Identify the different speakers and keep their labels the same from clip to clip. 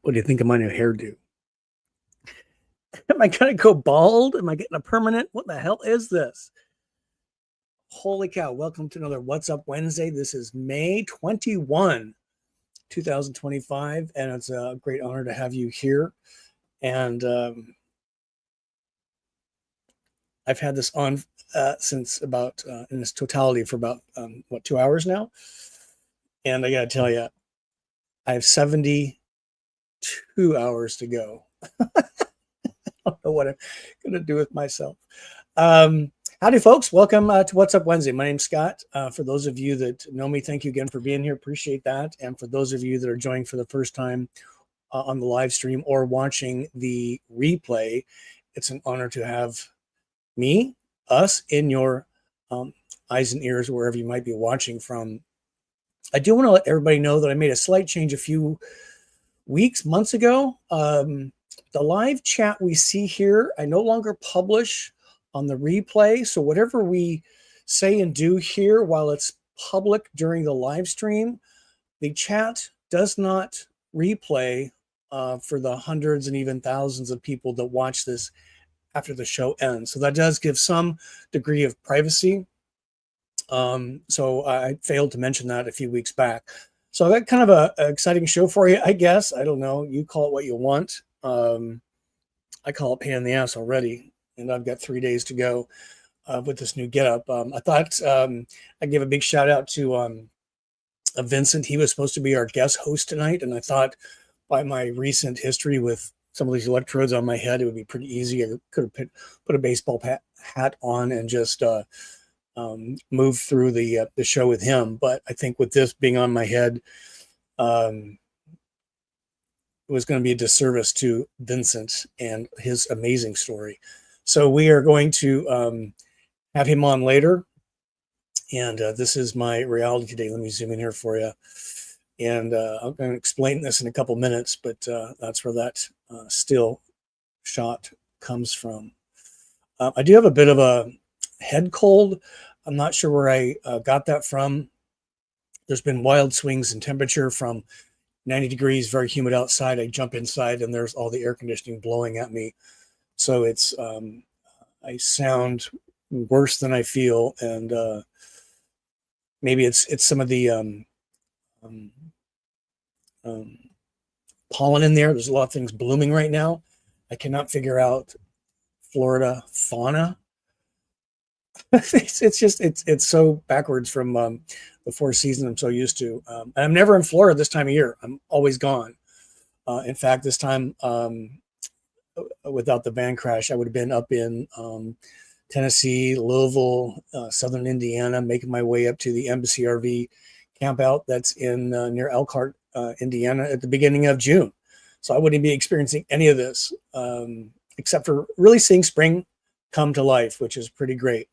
Speaker 1: What do you think of my new hairdo? Am I going to go bald? Am I getting a permanent? What the hell is this? Holy cow. Welcome to another What's Up Wednesday. This is May 21, 2025, and it's a great honor to have you here. And I've had this on since about, in its totality, for about, 2 hours now. And I got to tell you, I have 72 hours to go. I don't know what I'm going to do with myself. Howdy, folks. Welcome to What's Up Wednesday. My name's Scott. For those of you that know me, thank you again for being here. Appreciate that. And for those of you that are joining for the first time on the live stream or watching the replay, it's an honor to have us in your eyes and ears, wherever you might be watching from. I do want to let everybody know that I made a slight change a few months ago. The live chat we see here, I no longer publish on the replay. So whatever we say and do here while it's public during the live stream, the chat does not replay for the hundreds and even thousands of people that watch this after the show ends. So that does give some degree of privacy. So I failed to mention that a few weeks back. So I got kind of an exciting show for you, I guess. I don't know. You call it what you want. I call it pain in the ass already, and I've got 3 days to go with this new getup. I thought I'd give a big shout out to Vincent. He was supposed to be our guest host tonight, and I thought by my recent history with some of these electrodes on my head, it would be pretty easy. I could have put a baseball hat on and just move through the show with him. But I think with this being on my head, it was going to be a disservice to Vincent and his amazing story. So we are going to have him on later. And this is my reality today. Let me zoom in here for you. And I'm going to explain this in a couple minutes, but that's where that still shot comes from. I do have a bit of a head cold. I'm not sure where I got that from. There's been wild swings in temperature from 90 degrees, very humid outside. I jump inside and there's all the air conditioning blowing at me. So it's, I sound worse than I feel. And maybe it's some of the pollen in there. There's a lot of things blooming right now. I cannot figure out Florida fauna. It's so backwards from the Four Seasons I'm so used to. And I'm never in Florida this time of year. I'm always gone. In fact, this time, without the van crash, I would have been up in Tennessee, Louisville, southern Indiana, making my way up to the Embassy RV camp out that's in near Elkhart, Indiana at the beginning of June. So I wouldn't be experiencing any of this except for really seeing spring come to life, which is pretty great.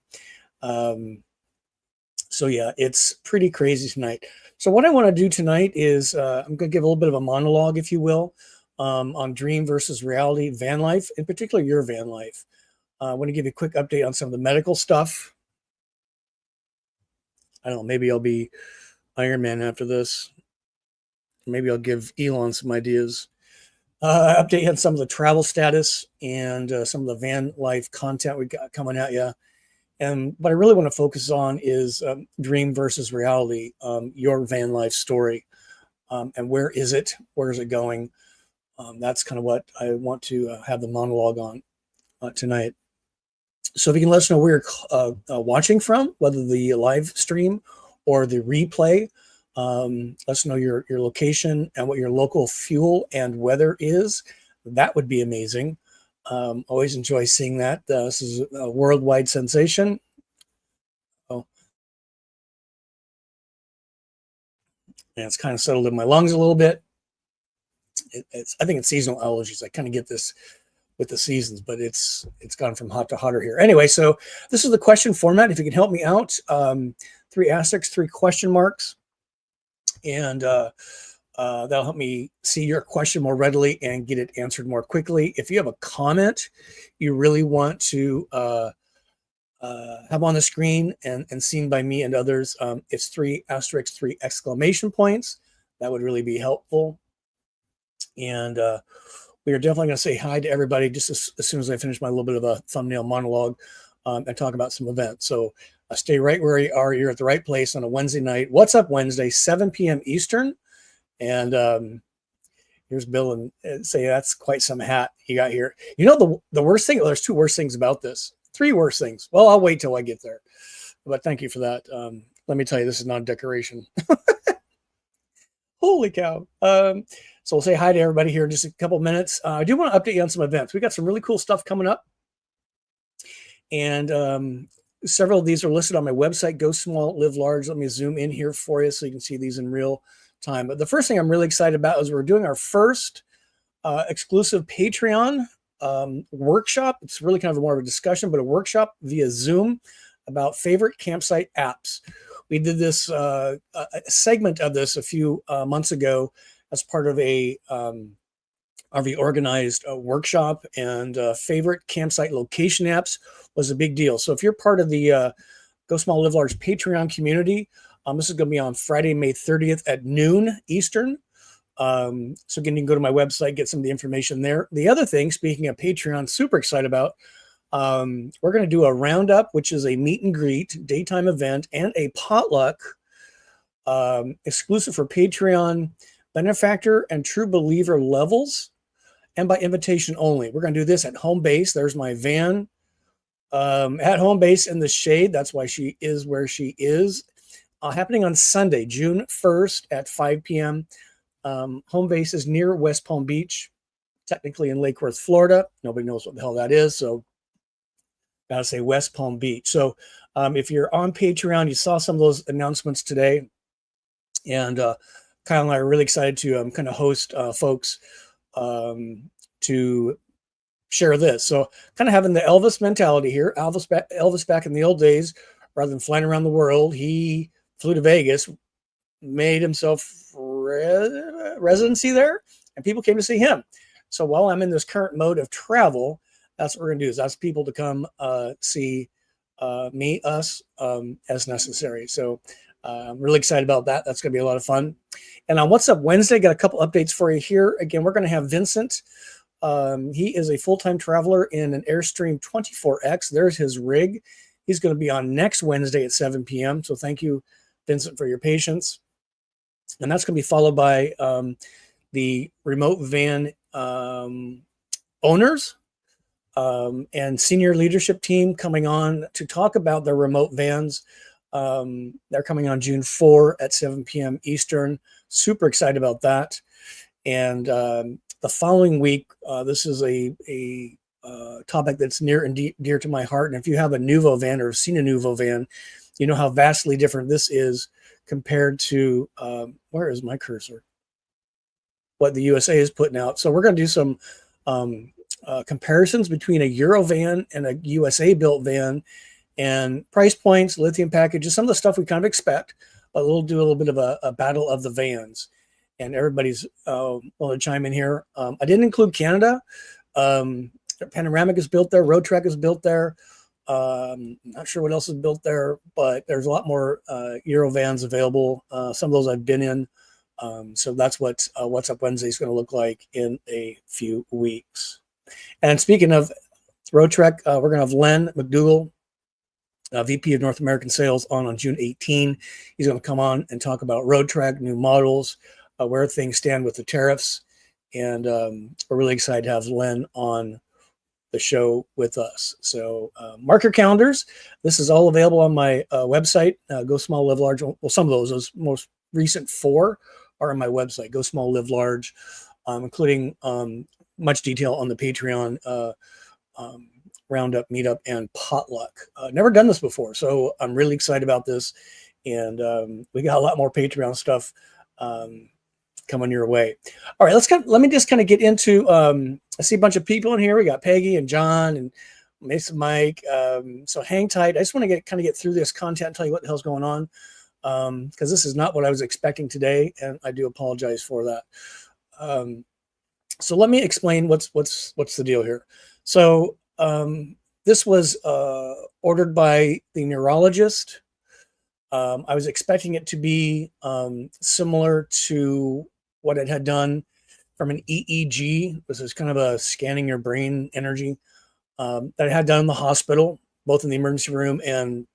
Speaker 1: So yeah, it's pretty crazy tonight. So what I want to do tonight is I'm going to give a little bit of a monologue, if you will, on dream versus reality, van life, in particular your van life. I want to give you a quick update on some of the medical stuff. I don't know, maybe I'll be Iron Man after this. Maybe I'll give Elon some ideas. Update on some of the travel status and some of the van life content we got coming at you. And what I really want to focus on is dream versus reality, your van life story. And where is it? Where is it going? That's kind of what I want to have the monologue on tonight. So if you can let us know where you're watching from, whether the live stream or the replay, let us know your location and what your local fuel and weather is. That would be amazing. Always enjoy seeing that. This is a worldwide sensation. Oh, and it's kind of settled in my lungs a little bit. I think it's seasonal allergies. I kind of get this with the seasons, but it's gone from hot to hotter here. Anyway, so this is the question format. If you can help me out, 3 asterisks, 3 question marks, and that'll help me see your question more readily and get it answered more quickly. If you have a comment you really want to have on the screen and seen by me and others, it's 3 asterisks, 3 exclamation points. That would really be helpful. And we are definitely going to say hi to everybody just as soon as I finish my little bit of a thumbnail monologue and talk about some events. So stay right where you are. You're at the right place on a Wednesday night. What's Up Wednesday, 7 p.m. Eastern. And here's Bill and say, that's quite some hat you got here. You know, the worst thing, well, there's two worst things about this. Three worst things. Well, I'll wait till I get there. But thank you for that. Let me tell you, this is not decoration. Holy cow. So we'll say hi to everybody here in just a couple minutes. I do want to update you on some events. We got some really cool stuff coming up. And several of these are listed on my website, Go Small, Live Large. Let me zoom in here for you so you can see these in real time. But the first thing I'm really excited about is we're doing our first exclusive Patreon workshop. It's really kind of more of a discussion, but a workshop via Zoom about favorite campsite apps. We did this a segment of this a few months ago as part of a organized workshop, and favorite campsite location apps was a big deal. So if you're part of the Go Small Live Large Patreon community, this is going to be on Friday, May 30th at noon Eastern. So again, you can go to my website, get some of the information there. The other thing, speaking of Patreon, super excited about, we're going to do a Roundup, which is a meet and greet daytime event, and a potluck exclusive for Patreon benefactor and true believer levels, and by invitation only. We're going to do this at home base. There's my van at home base in the shade. That's why she is where she is. Happening on Sunday, June 1st at 5 p.m. Home base is near West Palm Beach, technically in Lake Worth, Florida. Nobody knows what the hell that is, so gotta say West Palm Beach. So if you're on Patreon, you saw some of those announcements today, and Kyle and I are really excited to kind of host folks to share this. So kind of having the Elvis mentality here. Elvis back in the old days, rather than flying around the world, he flew to Vegas, made himself residency there, and people came to see him. So while I'm in this current mode of travel, that's what we're going to do, is ask people to come see me, us, as necessary. So I'm really excited about that. That's going to be a lot of fun. And on What's Up Wednesday, got a couple updates for you here. Again, we're going to have Vincent. He is a full-time traveler in an Airstream 24X. There's his rig. He's going to be on next Wednesday at 7 p.m. So thank you, Vincent, for your patience. And that's going to be followed by the remote van owners and senior leadership team coming on to talk about their remote vans. They're coming on June 4 at 7 p.m. Eastern. Super excited about that. And the following week, this is a topic that's near and dear to my heart. And if you have a Nuvo van or have seen a Nuvo van, you know how vastly different this is compared to, where is my cursor? What the USA is putting out. So we're going to do some comparisons between a Euro van and a USA built van, and price points, lithium packages, some of the stuff we kind of expect, but we'll do a little bit of a battle of the vans. And everybody's willing to chime in here. I didn't include Canada. Panoramic is built there. Road Trek is built there. Not sure what else is built there, but there's a lot more Euro vans available. Some of those I've been in. So that's what What's Up Wednesday is going to look like in a few weeks. And speaking of Road Trek, we're going to have Len McDougall, VP of North American Sales, on June 18. He's going to come on and talk about Road Trek, new models, where things stand with the tariffs. And we're really excited to have Len on the show with us. So mark your calendars. This is all available on my website, Go Small, Live Large. Well, some of those most recent 4 are on my website, Go Small, Live Large, including much detail on the Patreon Roundup, Meetup, and Potluck. Never done this before, so I'm really excited about this. And we got a lot more Patreon stuff coming your way. All right, let me just kind of get into, I see a bunch of people in here. We got Peggy and John and Mason Mike. So hang tight. I just want to get through this content and tell you what the hell's going on. Because this is not what I was expecting today, and I do apologize for that. So let me explain what's the deal here. So this was ordered by the neurologist. I was expecting it to be similar to what it had done from an EEG. This is kind of a scanning your brain energy that I had done in the hospital, both in the emergency room and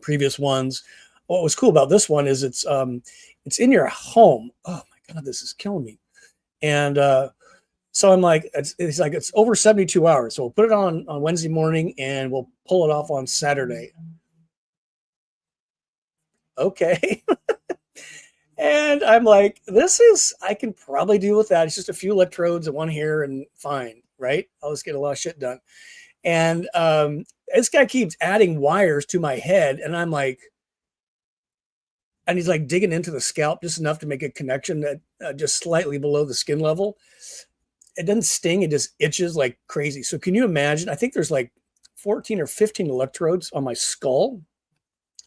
Speaker 1: previous ones. What was cool about this one is it's in your home. Oh my God, this is killing me. And so I'm like, it's like it's over 72 hours. So we'll put it on Wednesday morning and we'll pull it off on Saturday. Okay. And I'm like, I can probably deal with that. It's just a few electrodes and one here and fine, right? I'll just get a lot of shit done. And this guy keeps adding wires to my head. And I'm like, and he's like digging into the scalp just enough to make a connection that just slightly below the skin level. It doesn't sting. It just itches like crazy. So can you imagine? I think there's like 14 or 15 electrodes on my skull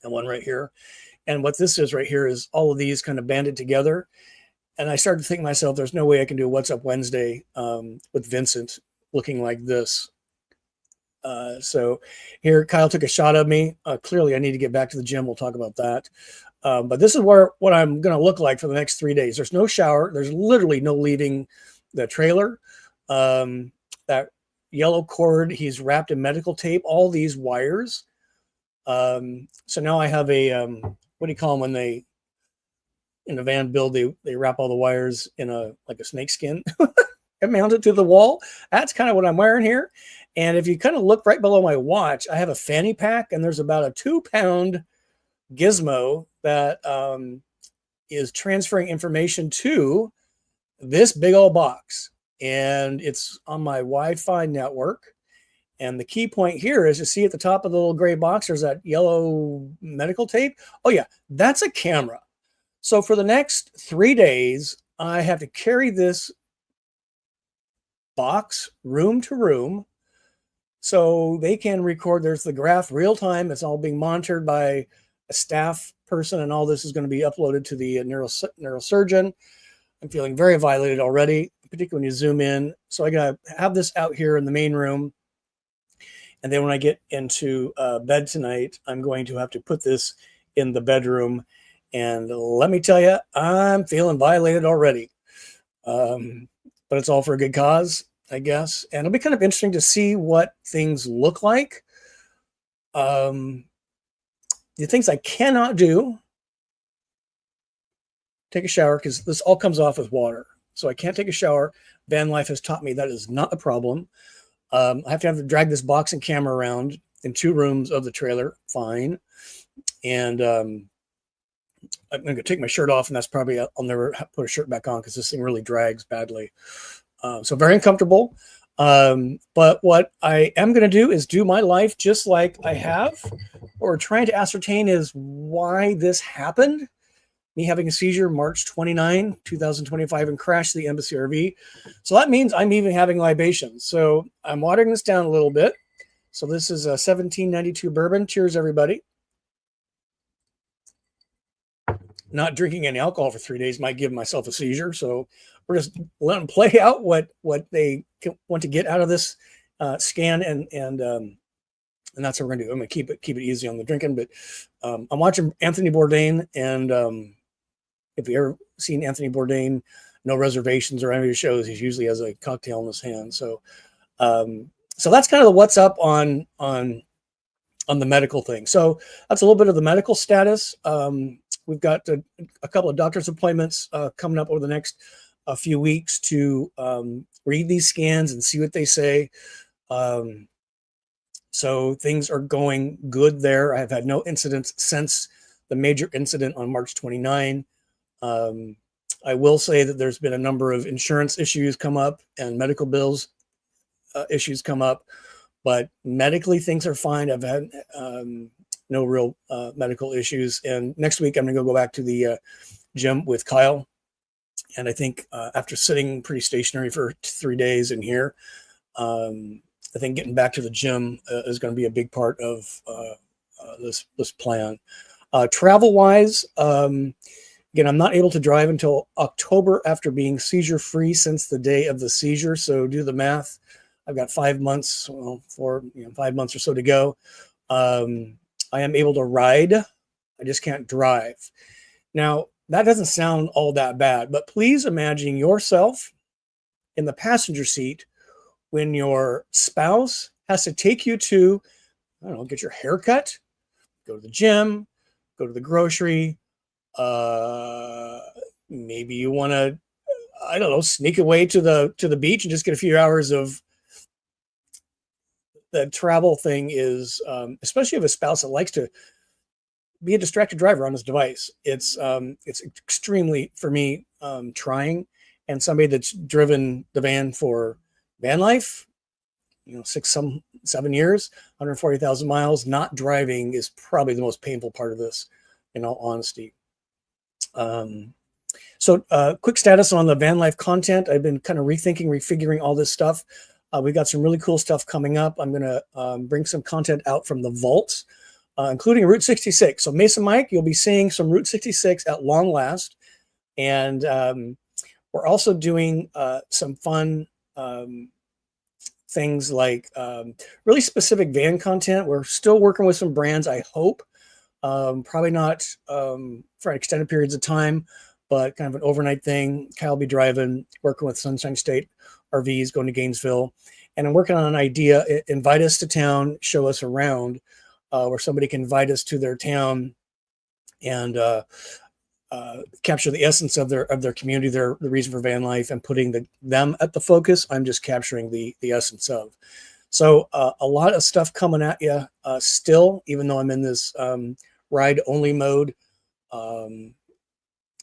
Speaker 1: and one right here. And what this is right here is all of these kind of banded together. And I started to think to myself, there's no way I can do What's Up Wednesday with Vincent looking like this. So here, Kyle took a shot of me. Clearly, I need to get back to the gym. We'll talk about that. But this is what I'm going to look like for the next 3 days. There's no shower. There's literally no leaving the trailer. That yellow cord, he's wrapped in medical tape, all these wires. So now I have a, what do you call them when they, in the van build, they wrap all the wires in like a snake skin and mount it to the wall. That's kind of what I'm wearing here. And if you kind of look right below my watch, I have a fanny pack and there's about a 2-pound gizmo that is transferring information to this big old box. And it's on my Wi-Fi network. And the key point here is you see at the top of the little gray box, there's that yellow medical tape. Oh yeah, that's a camera. So for the next 3 days, I have to carry this box room to room so they can record. There's the graph real time. It's all being monitored by a staff person, and all this is going to be uploaded to the neurosurgeon. I'm feeling very violated already, particularly when you zoom in. So I got to have this out here in the main room. And then when I get into bed tonight, I'm going to have to put this in the bedroom. And let me tell you, I'm feeling violated already. But it's all for a good cause, I guess. And it'll be kind of interesting to see what things look like. The things I cannot do, take a shower, because this all comes off with water. So I can't take a shower. VanLife has taught me that is not a problem. I have to drag this box and camera around in 2 rooms of the trailer. Fine. And I'm going to take my shirt off, and that's probably, I'll never put a shirt back on because this thing really drags badly. So very uncomfortable. But what I am going to do is do my life just like I have. What we're trying to ascertain is why this happened. Me having a seizure March 29, 2025, and crashed the Embassy RV. So that means I'm even having libations. So I'm watering this down a little bit. So this is a 1792 bourbon. Cheers, everybody. Not drinking any alcohol for 3 days might give myself a seizure. So we're just letting them play out what they want to get out of this scan, and that's what we're gonna do. I'm gonna keep it easy on the drinking. But I'm watching Anthony Bourdain, and if you ever seen Anthony Bourdain, No Reservations or any of his shows, he usually has a cocktail in his hand. So so that's kind of the what's up on the medical thing. So that's a little bit of the medical status. We've got a couple of doctor's appointments coming up over the next few weeks to read these scans and see what they say. So things are going good there. I've had no incidents since the major incident on March 29. I will say that there's been a number of insurance issues come up and medical bills issues come up, but medically things are fine. I've had no real medical issues. And next week I'm going to go back to the gym with Kyle. And I think after sitting pretty stationary for 3 days in here, I think getting back to the gym is going to be a big part of this plan. Travel wise, again, I'm not able to drive until October after being seizure free since the day of the seizure. So do the math. I've got 5 months, 5 months or so to go. I am able to ride. I just can't drive. Now, that doesn't sound all that bad, but please imagine yourself in the passenger seat when your spouse has to take you to, I don't know, get your hair cut, go to the gym, go to the grocery. Uh, Maybe you want to, I don't know, sneak away to the beach and just get a few hours of the travel thing is, especially if a spouse that likes to be a distracted driver on his device. It's extremely, for me, trying. And somebody that's driven the van for van life, 7 years, 140,000 miles, not driving is probably the most painful part of this, in all honesty. So quick status on the van life content. I've been kind of rethinking, refiguring all this stuff. We've got some really cool stuff coming up. I'm going to bring some content out from the vaults, including Route 66. So Mason Mike, you'll be seeing some Route 66 at long last. And we're also doing some fun things like really specific van content. We're still working with some brands, I hope. Probably not for extended periods of time, but kind of an overnight thing. Kyle will be driving, working with Sunshine State RVs, going to Gainesville. And I'm working on an idea, invite us to town, show us around, where somebody can invite us to their town and capture the essence of their community, the reason for van life, and putting them at the focus. I'm just capturing the essence of. So a lot of stuff coming at you still, even though I'm in this ride only mode.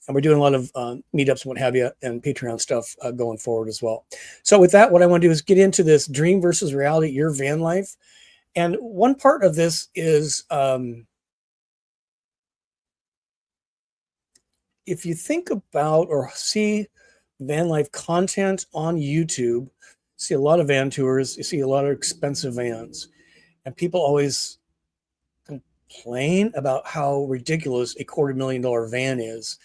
Speaker 1: And we're doing a lot of meetups and what have you, and Patreon stuff going forward as well. So with that, what I want to do is get into this dream versus reality, your van life. And one part of this is, if you think about or see van life content on YouTube, see a lot of van tours, you see a lot of expensive vans, and people always complain about how ridiculous a $250,000 van is.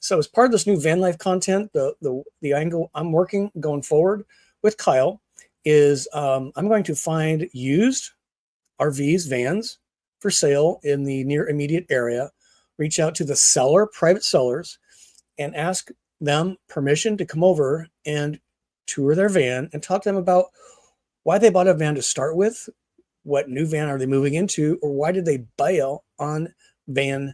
Speaker 1: So as part of this new van life content, the angle I'm working going forward with Kyle is I'm going to find used RVs, vans for sale in the near immediate area, reach out to the seller, private sellers, and ask them permission to come over and tour their van and talk to them about why they bought a van to start with, what new van are they moving into, or why did they bail on Van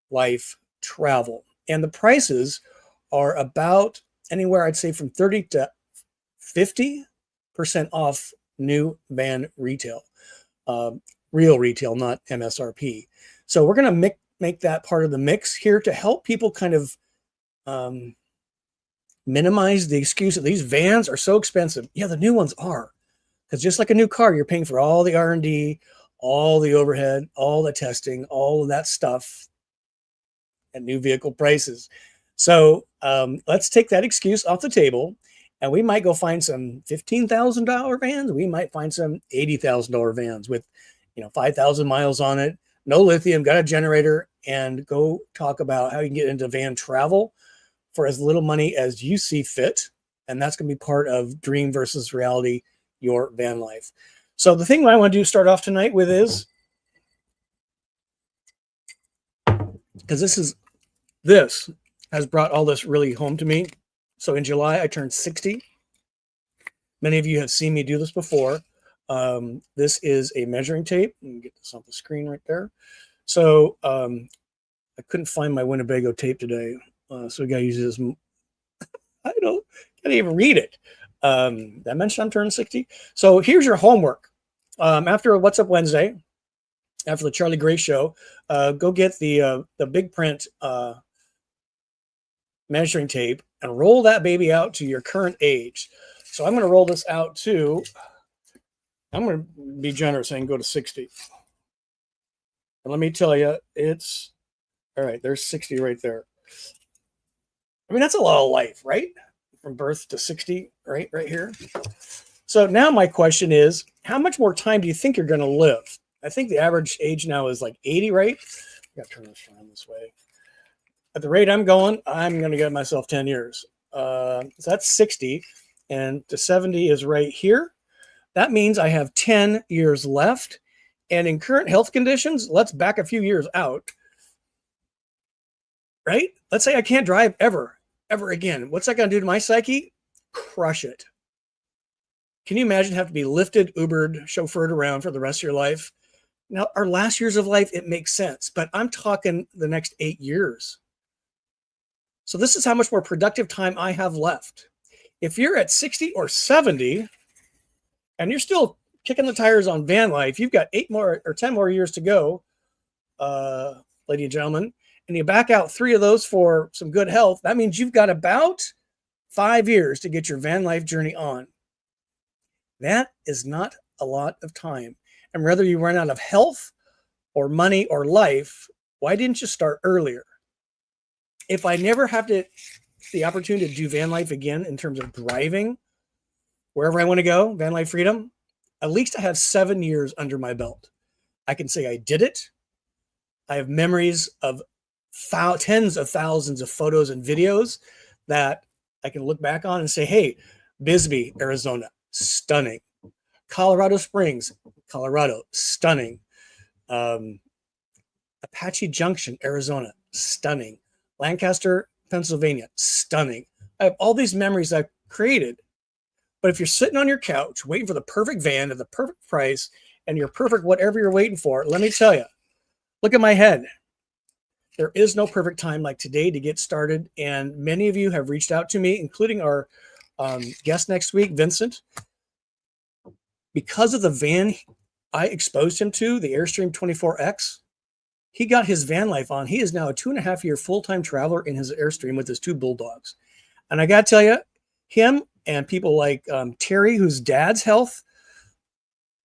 Speaker 1: Life Travel. And the prices are about anywhere, I'd say, from 30 to 50% off new van retail, real retail, not MSRP. So we're going to make that part of the mix here to help people kind of minimize the excuse that these vans are so expensive. Yeah, the new ones are. Because just like a new car, you're paying for all the R&D, all the overhead, all the testing, all of that stuff at new vehicle prices. So let's take that excuse off the table, and we might go find some $15,000 vans. We might find some $80,000 vans with 5,000 miles on it, no lithium, got a generator, and go talk about how you can get into van travel for as little money as you see fit. And that's going to be part of Dream versus Reality, your van life. So the thing I want to do start off tonight with is, because this has brought all this really home to me. So in July, I turned 60. Many of you have seen me do this before. This is a measuring tape. Let me get this off the screen right there. So I couldn't find my Winnebago tape today. So we got to use this. I can't even read it. Did I mention I'm turning 60? So here's your homework. After What's Up Wednesday, after the Charlie Gray show, go get the big print measuring tape and roll that baby out to your current age. So I'm going to roll this out to, I'm going to be generous and go to 60. And let me tell you, it's, all right, there's 60 right there. I mean, that's a lot of life, right? From birth to 60, right here. So now my question is, how much more time do you think you're going to live? I think the average age now is like 80, right? I got to turn this around this way. At the rate I'm going, I'm going to get myself 10 years. So that's 60, and the 70 is right here. That means I have 10 years left. And in current health conditions, let's back a few years out. right? Let's say I can't drive ever again. What's that going to do to my psyche? Crush it. Can you imagine having to be lifted, Ubered, chauffeured around for the rest of your life? Now, our last years of life, it makes sense, but I'm talking the next 8 years. So this is how much more productive time I have left. If you're at 60 or 70 and you're still kicking the tires on van life, you've got 8 more or 10 more years to go, ladies and gentlemen, and you back out 3 of those for some good health. That means you've got about 5 years to get your van life journey on. That is not a lot of time. And whether you run out of health or money or life, why didn't you start earlier? If I never have the opportunity to do van life again in terms of driving, wherever I want to go, van life freedom, at least I have 7 years under my belt. I can say I did it. I have memories of tens of thousands of photos and videos that I can look back on and say, hey, Bisbee, Arizona, stunning. Colorado Springs, Colorado, stunning. Apache Junction, Arizona, stunning. Lancaster, Pennsylvania, stunning. I have all these memories I've created. But if you're sitting on your couch waiting for the perfect van at the perfect price and you're perfect whatever you're waiting for, let me tell you, look at my head. There is no perfect time like today to get started. And many of you have reached out to me, including our guest next week, Vincent. Because of the van I exposed him to, the Airstream 24X, he got his van life on. He is now a 2.5-year full-time traveler in his Airstream with his 2 bulldogs. And I got to tell you, him and people like Terry, whose dad's health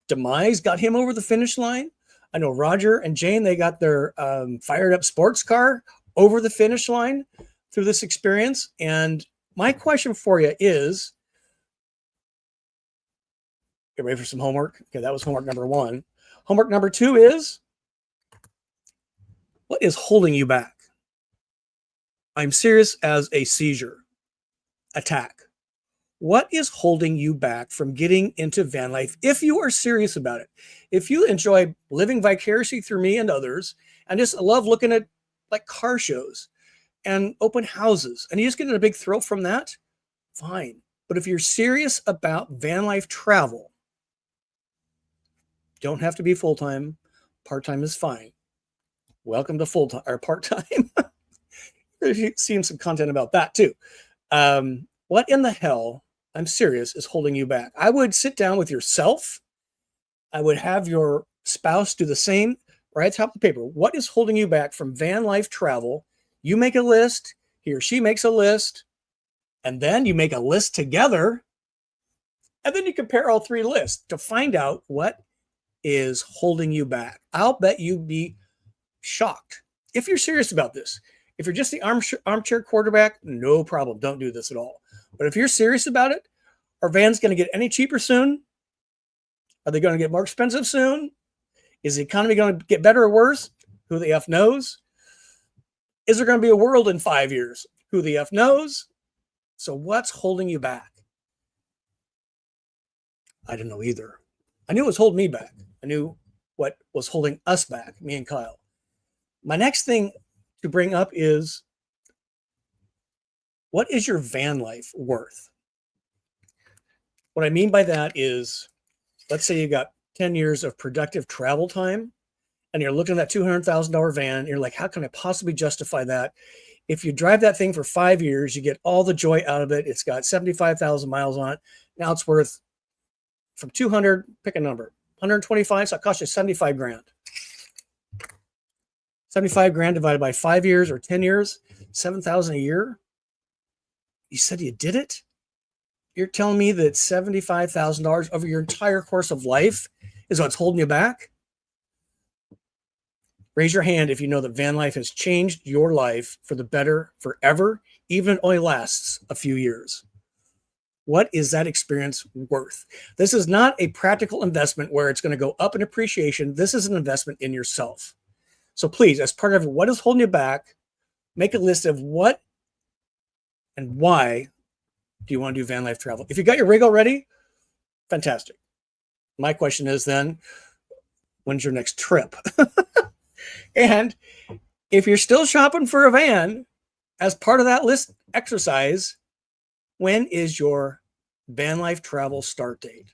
Speaker 1: demise got him over the finish line. I know Roger and Jane, they got their fired up sports car over the finish line through this experience. And my question for you is, get ready for some homework. Okay, that was homework number 1. Homework number 2 is, what is holding you back? I'm serious as a seizure attack. What is holding you back from getting into van life if you are serious about it? If you enjoy living vicariously through me and others and just love looking at like car shows and open houses and you just get a big thrill from that, fine. But if you're serious about van life travel, don't have to be full-time. Part-time is fine. Welcome to full-time or part-time. You've seen some content about that too. What in the hell, I'm serious, is holding you back? I would sit down with yourself. I would have your spouse do the same, right at the top of the paper. What is holding you back from van life travel? You make a list. He or she makes a list. And then you make a list together. And then you compare all 3 lists to find out what is holding you back. I'll bet you'd be shocked if you're serious about this. If you're just the armchair quarterback, no problem. Don't do this at all. But if you're serious about it, are vans going to get any cheaper soon? Are they going to get more expensive soon? Is the economy going to get better or worse? Who the F knows? Is there going to be a world in 5 years? Who the F knows? So what's holding you back? I don't know either. I knew it was holding me back. I knew what was holding us back, me and Kyle. My next thing to bring up is, what is your van life worth? What I mean by that is, let's say you got 10 years of productive travel time and you're looking at that $200,000 van. And you're like, how can I possibly justify that? If you drive that thing for 5 years, you get all the joy out of it. It's got 75,000 miles on it. Now it's worth from 200, pick a number, 125. So it costs you 75 grand. 75 grand divided by 5 years or 10 years, 7,000 a year. You said you did it? You're telling me that $75,000 over your entire course of life is what's holding you back? Raise your hand if you know that van life has changed your life for the better forever, even if it only lasts a few years. What is that experience worth? This is not a practical investment where it's going to go up in appreciation. This is an investment in yourself. So please, as part of what is holding you back, make a list of what and why do you want to do van life travel. If you got your rig already, fantastic. My question is then, when's your next trip? And If you're still shopping for a van, as part of that list exercise, when is your VanLife Travel start date?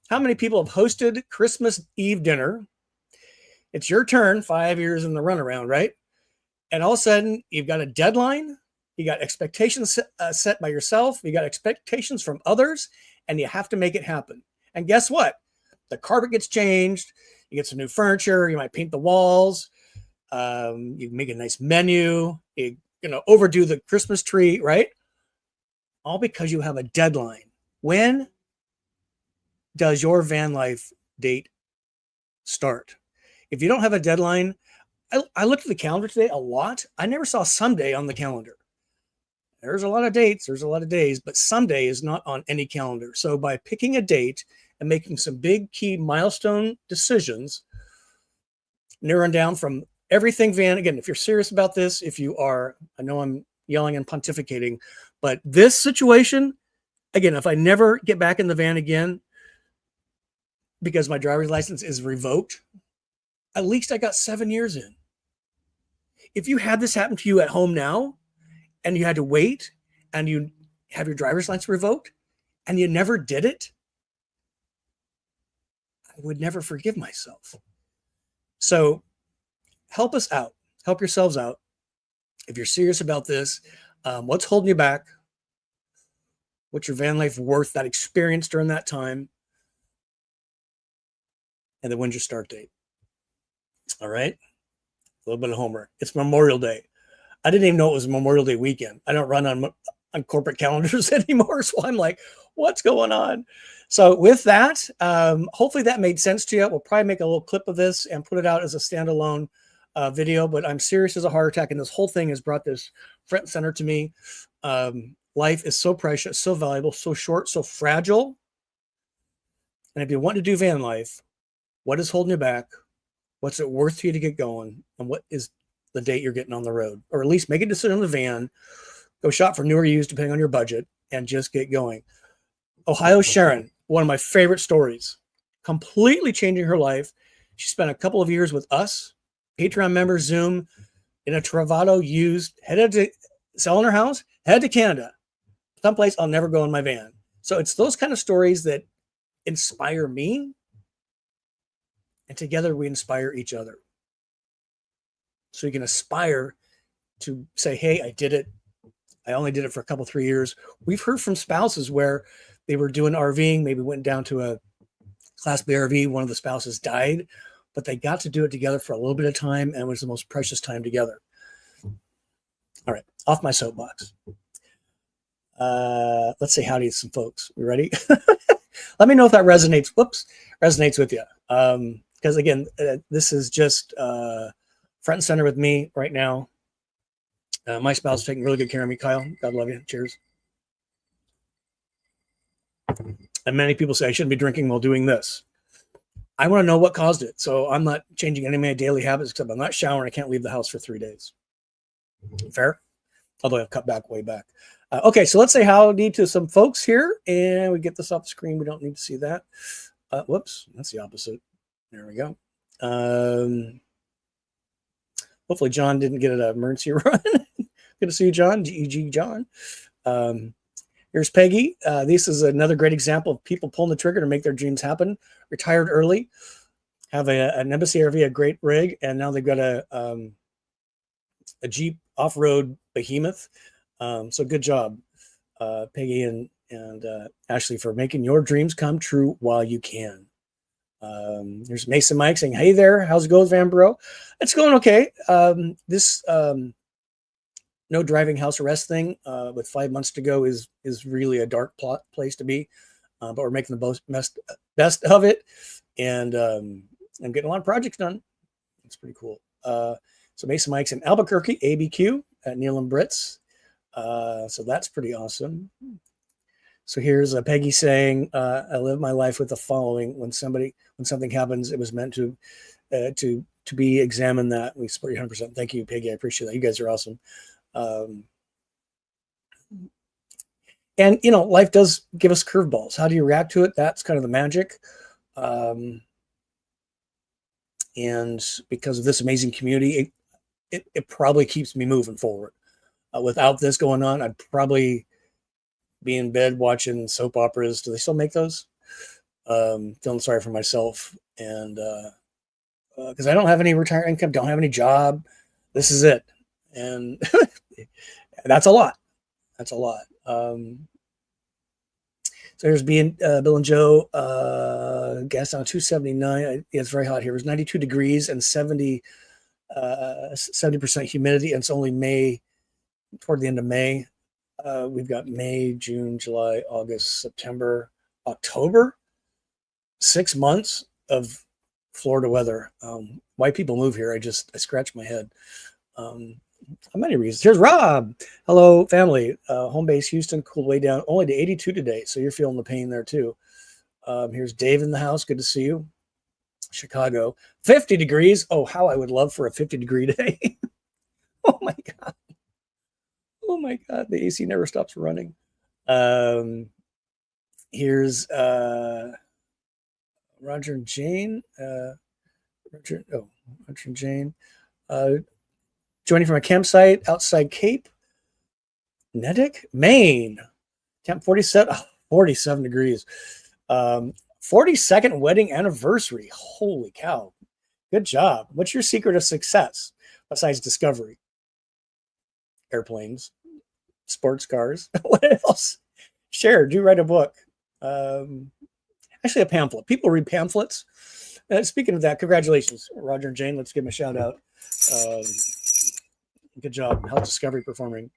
Speaker 1: How many people have hosted Christmas Eve dinner? It's your turn, 5 years in the runaround, right? And all of a sudden, you've got a deadline. You got expectations set by yourself. You got expectations from others, and you have to make it happen. And guess what? The carpet gets changed. You get some new furniture. You might paint the walls. You make a nice menu. You overdo the Christmas tree, right? All because you have a deadline. When does your van life date start? If you don't have a deadline, I looked at the calendar today a lot. I never saw Sunday on the calendar. There's a lot of dates, there's a lot of days, but Sunday is not on any calendar. So by picking a date and making some big key milestone decisions, narrowing down from everything van, again, if you're serious about this, if you are, I know I'm yelling and pontificating, but this situation, again, if I never get back in the van again because my driver's license is revoked, at least I got 7 years in. If you had this happen to you at home now and you had to wait and you have your driver's license revoked and you never did it, I would never forgive myself. So help us out. Help yourselves out. If you're serious about this, what's holding you back? What's your van life worth, that experience during that time? And then when's your start date? All right. A little bit of homework. It's Memorial Day. I didn't even know it was Memorial Day weekend. I don't run on corporate calendars anymore. So I'm like, what's going on? So with that, hopefully that made sense to you. We'll probably make a little clip of this and put it out as a standalone video, but I'm serious as a heart attack. And this whole thing has brought this front and center to me. Life is so precious, so valuable, so short, so fragile. And if you want to do van life, what is holding you back? What's it worth to you to get going? And what is the date you're getting on the road? Or at least make a decision on the van, go shop for new or used, depending on your budget, and just get going. Ohio Sharon, one of my favorite stories, completely changing her life. She spent a couple of years with us, Patreon members, Zoom, in a Travado used, headed to selling her house, headed to Canada, someplace I'll never go in my van. So it's those kind of stories that inspire me. And together we inspire each other. So you can aspire to say, hey, I did it. I only did it for a couple, 3 years. We've heard from spouses where they were doing RVing, maybe went down to a Class B RV. One of the spouses died, but they got to do it together for a little bit of time, and it was the most precious time together. All right, off my soapbox. Let's say howdy to some folks. You ready? Let me know if that resonates. Resonates with you. Because again, this is just front and center with me right now. My spouse is taking really good care of me, Kyle. God love you. Cheers. And many people say I shouldn't be drinking while doing this. I want to know what caused it. So I'm not changing any of my daily habits, except I'm not showering. I can't leave the house for 3 days. Fair? Although I've cut back way back. Okay, so let's say howdy to some folks here. And we get this off the screen. We don't need to see that. Whoops, that's the opposite. There we go. Hopefully John didn't get an emergency run. Good to see you, John. GEG John. Here's Peggy. This is another great example of people pulling the trigger to make their dreams happen. Retired early, have an Embassy RV, a great rig, and now they've got a Jeep off-road behemoth. So good job, Peggy and Ashley, for making your dreams come true while you can. There's Mason Mike saying, hey there, how's it going, Van Bro? It's going okay. This no driving house arrest thing with 5 months to go is really a dark place to be, but we're making the best of it, and I'm getting a lot of projects done. It's pretty cool. So Mason Mike's in Albuquerque, ABQ at Neil and Brits. So that's pretty awesome. So here's Peggy saying, I live my life with the following. When something happens, it was meant to be examined. That we support you 100%. Thank you, Peggy. I appreciate that. You guys are awesome. And life does give us curveballs. How do you react to it? That's kind of the magic. And because of this amazing community, it probably keeps me moving forward. Without this going on, I'd probably be in bed watching soap operas. Do they still make those? Feeling sorry for myself, and because I don't have any retirement income, don't have any job. This is it, and that's a lot. That's a lot. So here's Bill and Joe. Gas down 279. It's very hot here. It was 92 degrees and 70% humidity, and it's only May, toward the end of May. We've got May, June, July, August, September, October. 6 months of Florida weather. Why people move here? I scratch my head. Many reasons. Here's Rob. Hello, family. Home base Houston, cooled way down, only to 82 today. So you're feeling the pain there too. Here's Dave in the house. Good to see you. Chicago, 50 degrees. Oh, how I would love for a 50-degree day. Oh my God. Oh my God. The AC never stops running. Here's Roger and Jane. Roger and Jane. Joining from a campsite outside Cape Nedick, Maine. Temp 47 degrees. 42nd wedding anniversary. Holy cow. Good job. What's your secret of success besides discovery? Airplanes, sports cars. What else? Share, do write a book. Actually, a pamphlet. People read pamphlets. Speaking of that, congratulations, Roger and Jane. Let's give them a shout out. Good job. Health Discovery performing.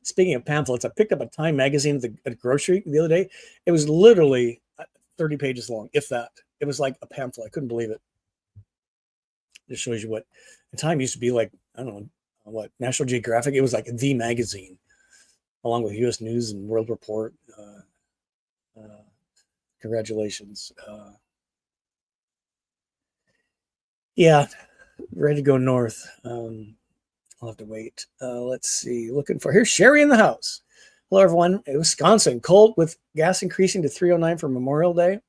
Speaker 1: Speaking of pamphlets, I picked up a Time magazine at the grocery the other day. It was literally 30 pages long, if that. It was like a pamphlet. I couldn't believe it. This shows you what the Time used to be like. I don't know what, National Geographic. It was like the magazine, along with U.S. News and World Report. Congratulations. Yeah, ready to go north. I'll have to wait. Let's see. Looking for, here's Sherry in the house. Hello, everyone. Wisconsin, cold with gas increasing to 309 for Memorial Day.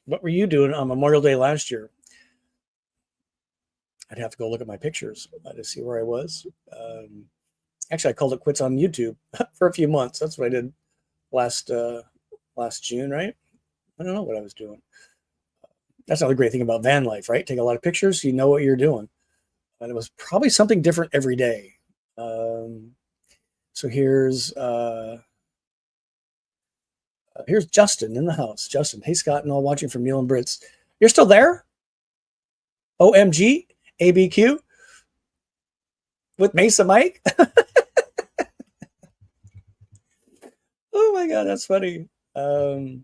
Speaker 1: What were you doing on Memorial Day last year? I'd have to go look at my pictures to see where I was. Actually, I called it quits on YouTube for a few months. That's what I did last June, right? I don't know what I was doing. That's another great thing about van life, right? Take a lot of pictures, so you know what you're doing. And it was probably something different every day. So here's Justin in the house. Justin, hey Scott and all watching from Neil and Brits. You're still there? OMG, ABQ with Mesa Mike. Oh my God, that's funny. Well,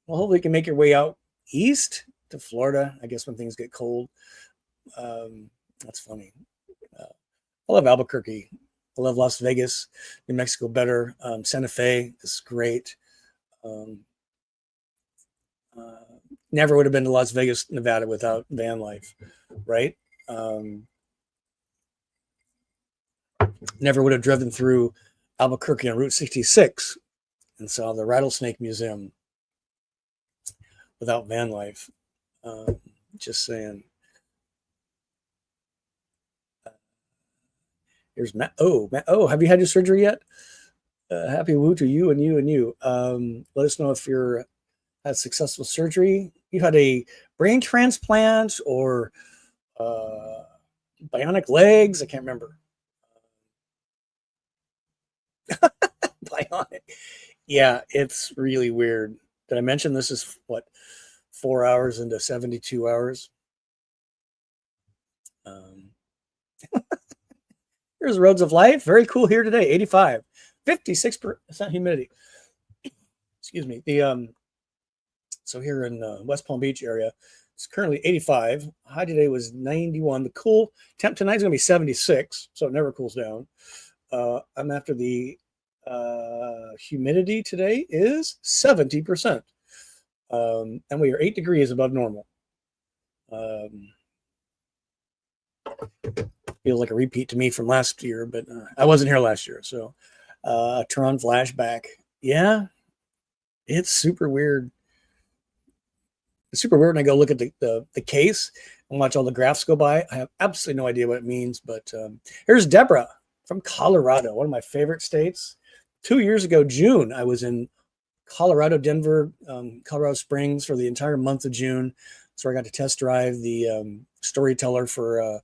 Speaker 1: hopefully you can make your way out east to Florida, I guess, when things get cold. That's funny. I love Albuquerque. I love Las Vegas, New Mexico better. Santa Fe is great. Never would have been to Las Vegas, Nevada without van life, right? Never would have driven through Albuquerque on Route 66 and saw the Rattlesnake Museum without van life. Just saying. Here's Matt. Oh, have you had your surgery yet? Happy woo to you and you and you. Let us know if you're had successful surgery. You had a brain transplant or bionic legs. I can't remember. Bionic. Yeah, it's really weird. Did I mention this is what, 4 hours into 72 hours? Here's Roads of Life. Very cool here today. 85, 56% humidity. Excuse me. So here in West Palm Beach area, it's currently 85. High today was 91. The cool temp tonight is going to be 76, so it never cools down. I'm after the humidity today is 70%. And we are 8 degrees above normal. Feels like a repeat to me from last year, but I wasn't here last year. So Tron flashback. Yeah, it's super weird. it's super weird. And I go look at the case and watch all the graphs go by. I have absolutely no idea what it means. But here's Deborah from Colorado, one of my favorite states. 2 years ago, June, I was in Colorado, Denver, Colorado Springs for the entire month of June. So I got to test drive the Storyteller for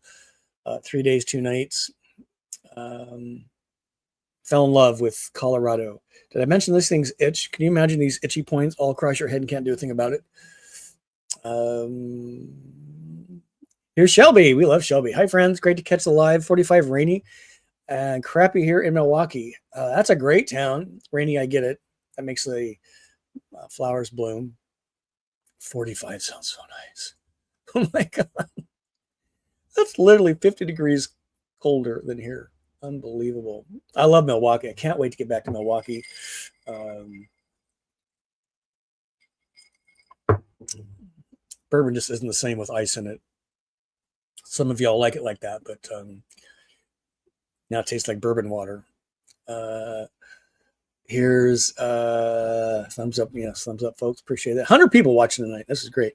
Speaker 1: 3 days, 2 nights. Fell in love with Colorado. Did I mention these things itch? Can you imagine these itchy points all across your head and can't do a thing about it? Here's Shelby. We love Shelby. Hi, friends. Great to catch the live. 45 rainy and crappy here in Milwaukee. That's a great town. Rainy, I get it. That makes the flowers bloom. 45 sounds so nice. Oh my God. That's literally 50 degrees colder than here. Unbelievable. I love Milwaukee. I can't wait to get back to Milwaukee. Bourbon just isn't the same with ice in it. Some of y'all like it like that, but now it tastes like bourbon water. Here's thumbs up. Yes, thumbs up, folks. Appreciate that. 100 people watching tonight. This is great.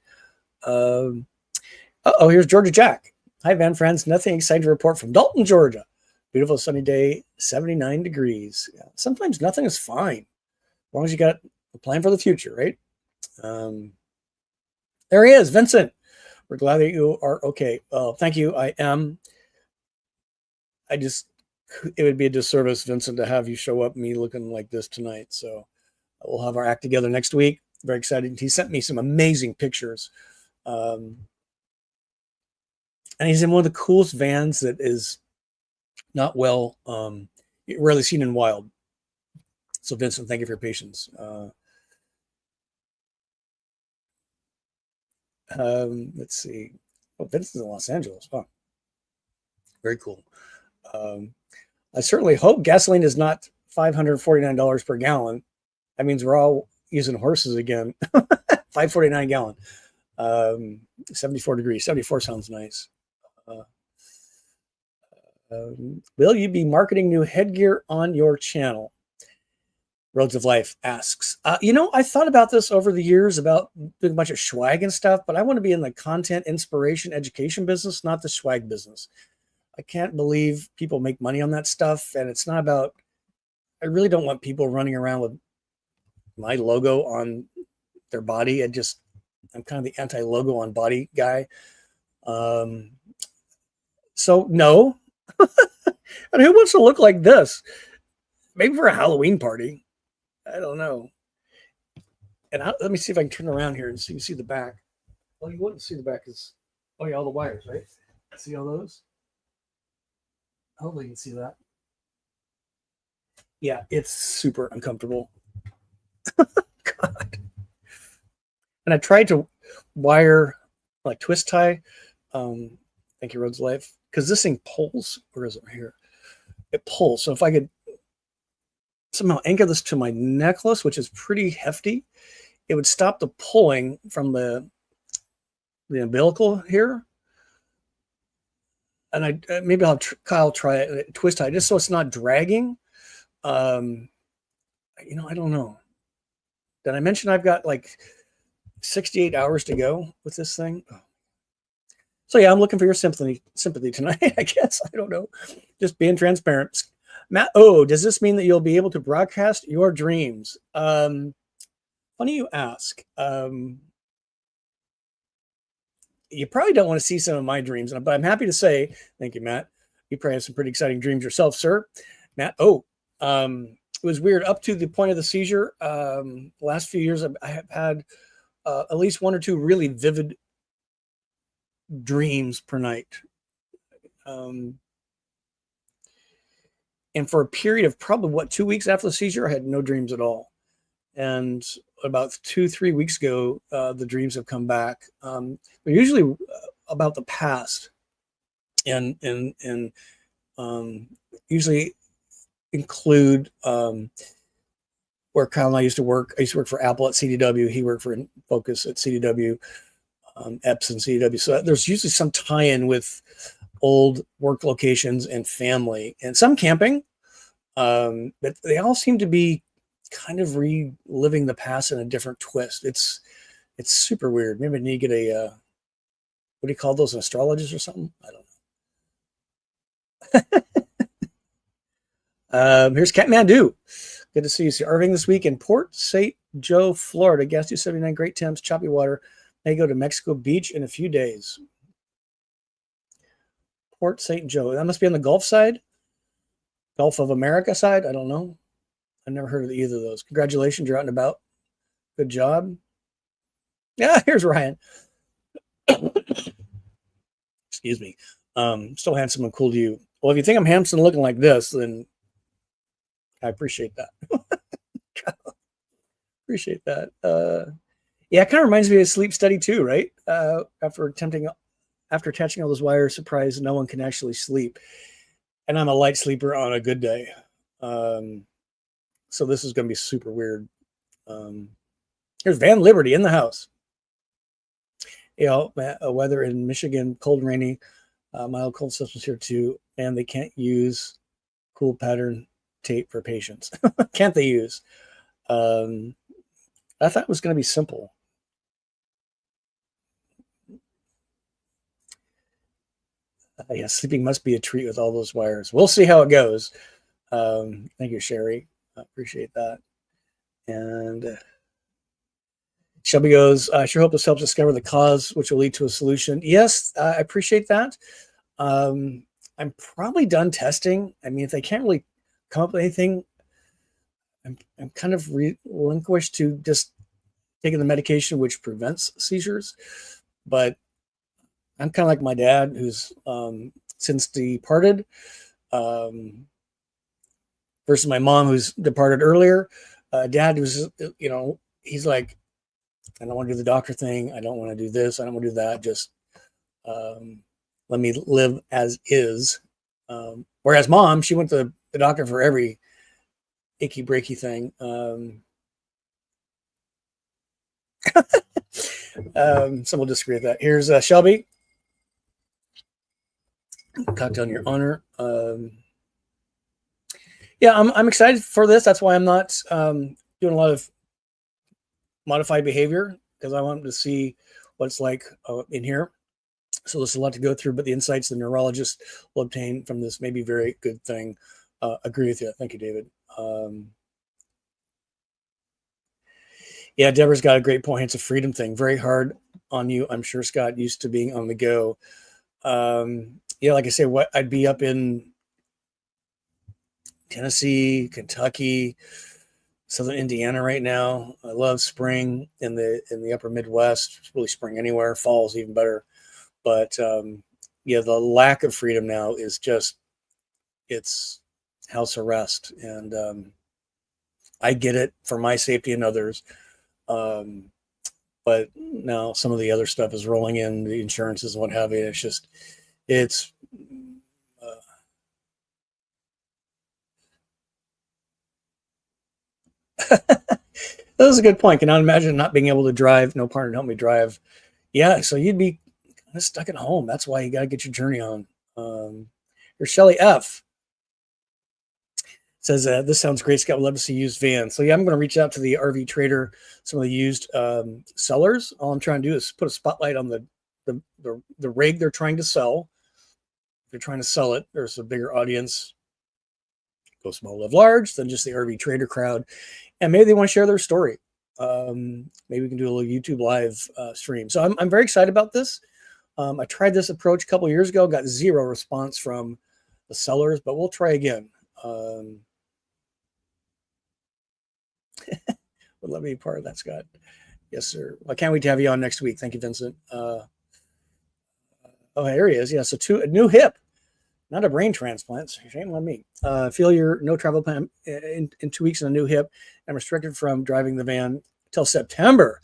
Speaker 1: Here's Georgia Jack. Hi, Van friends. Nothing exciting to report from Dalton, Georgia. Beautiful sunny day, 79 degrees. Yeah, sometimes nothing is fine, as long as you got a plan for the future, right? There he is, Vincent. We're glad that you are okay. Well, thank you. I am. It would be a disservice, Vincent, to have you show up me looking like this tonight. So we'll have our act together next week. Very excited. He sent me some amazing pictures. And he's in one of the coolest vans that is not well, rarely seen in wild. So Vincent, thank you for your patience. Let's see. Oh, Vincent's in Los Angeles. Oh, very cool. I certainly hope gasoline is not $549 per gallon. That means we're all using horses again. $5.49 a gallon. 74 degrees. 74 sounds nice. Will you be marketing new headgear on your channel? Roads of Life asks. I thought about this over the years about doing a bunch of swag and stuff, but I want to be in the content, inspiration, education business, not the swag business. I can't believe people make money on that stuff. And it's not about, I really don't want people running around with my logo on their body. I'm kind of the anti-logo on body guy. So no. And who wants to look like this? Maybe for a Halloween party. I don't know. And let me see if I can turn around here and so you can see the back. Well, you wouldn't see the back because, oh yeah, all the wires, right? See all those? Hopefully you can see that. Yeah, it's super uncomfortable. God. And I tried to wire, like twist tie. Thank you, Roads of Life. Because this thing pulls. Where is it? Right here. It pulls. So if I could somehow anchor this to my necklace, which is pretty hefty, it would stop the pulling from the umbilical here. And maybe I'll have Kyle try it, twist tie, just so it's not dragging. I don't know. Did I mention I've got like 68 hours to go with this thing? Oh. So yeah, I'm looking for your sympathy tonight, I guess. I don't know. Just being transparent. Matt, does this mean that you'll be able to broadcast your dreams? Funny you ask. You probably don't want to see some of my dreams, but I'm happy to say, thank you, Matt. You probably have some pretty exciting dreams yourself, sir. Matt, it was weird. Up to the point of the seizure, the last few years, I have had at least one or two really vivid dreams per night. And for a period of probably 2 weeks after the seizure, I had no dreams at all. And about 2-3 weeks ago, the dreams have come back. They're usually about the past, and usually include where Kyle and I used to work. I used to work for Apple at CDW. He worked for Focus at CDW, Epson CDW. So there's usually some tie-in with old work locations and family, and some camping. But they all seem to be kind of reliving the past in a different twist. It's super weird. Maybe I need to get a what do you call those, an astrologist or something? I don't know. Here's Kathmandu. Good to see you. So Irving this week in Port St. Joe, Florida. Gas 279, great temps, choppy water. May go to Mexico Beach in a few days. Port St. Joe. That must be on the Gulf side, Gulf of America side. I don't know. I've never heard of either of those. Congratulations, you're out and about. Good job. Yeah, here's Ryan. Excuse me. Still handsome and cool to you. Well, if you think I'm handsome looking like this, then I appreciate that. Appreciate that. Yeah, it kind of reminds me of sleep study too, right? After attaching all those wires, surprised no one can actually sleep. And I'm a light sleeper on a good day. So this is going to be super weird. Here's Van Liberty in the house. You know, weather in Michigan, cold and rainy, mild cold systems here too. And they can't use cool pattern tape for patients. Can't they use? I thought it was going to be simple. Yeah, sleeping must be a treat with all those wires. We'll see how it goes. Thank you, Sherry. I appreciate that. And Shelby goes, I sure hope this helps discover the cause, which will lead to a solution. Yes, I appreciate that. I'm probably done testing. I mean, if they can't really come up with anything, I'm kind of relinquished to just taking the medication which prevents seizures. But I'm kind of like my dad, who's since departed, versus my mom, who's departed earlier. Dad was, you know, he's like, I don't want to do the doctor thing. I don't want to do this. I don't want to do that. Just let me live as is. Whereas mom, she went to the doctor for every icky breaky thing. Some will disagree with that. Here's Shelby. Cocktail in your honor. Yeah, I'm excited for this. That's why I'm not doing a lot of modified behavior, because I want to see what it's like in here. So there's a lot to go through, but the insights the neurologist will obtain from this may be a very good thing. Agree with you. Thank you, David. Yeah, Deborah's got a great point. It's a freedom thing. Very hard on you. I'm sure, Scott, used to being on the go. Yeah, like I say, what I'd be up in Tennessee, Kentucky, Southern Indiana right now. I love spring in the upper Midwest. It's really spring anywhere. Fall's even better. But yeah, the lack of freedom now is just, it's house arrest. And I get it for my safety and others. But now some of the other stuff is rolling in, the insurances and what have you. It's just, it's that was a good point. Can I imagine not being able to drive, no partner to help me drive? Yeah, so you'd be kind of stuck at home. That's why you got to get your journey on. Here's Shelly F. Says, this sounds great, Scott. Would love to see used vans. So yeah, I'm going to reach out to the RV Trader, some of the used sellers. All I'm trying to do is put a spotlight on the rig they're trying to sell. If they're trying to sell it, there's a bigger audience. Go small, live large, than just the RV Trader crowd. And maybe they want to share their story. Maybe we can do a little YouTube live stream. So I'm very excited about this. I tried this approach a couple of years ago, got zero response from the sellers, but we'll try again. Would love to be part of that, Scott. Yes, sir. Well, can't wait to have you on next week. Thank you, Vincent. Oh, here he is. Yeah, so a new hip, not a brain transplant. So shame on me. Feel your no travel plan in 2 weeks and a new hip. I'm restricted from driving the van till September.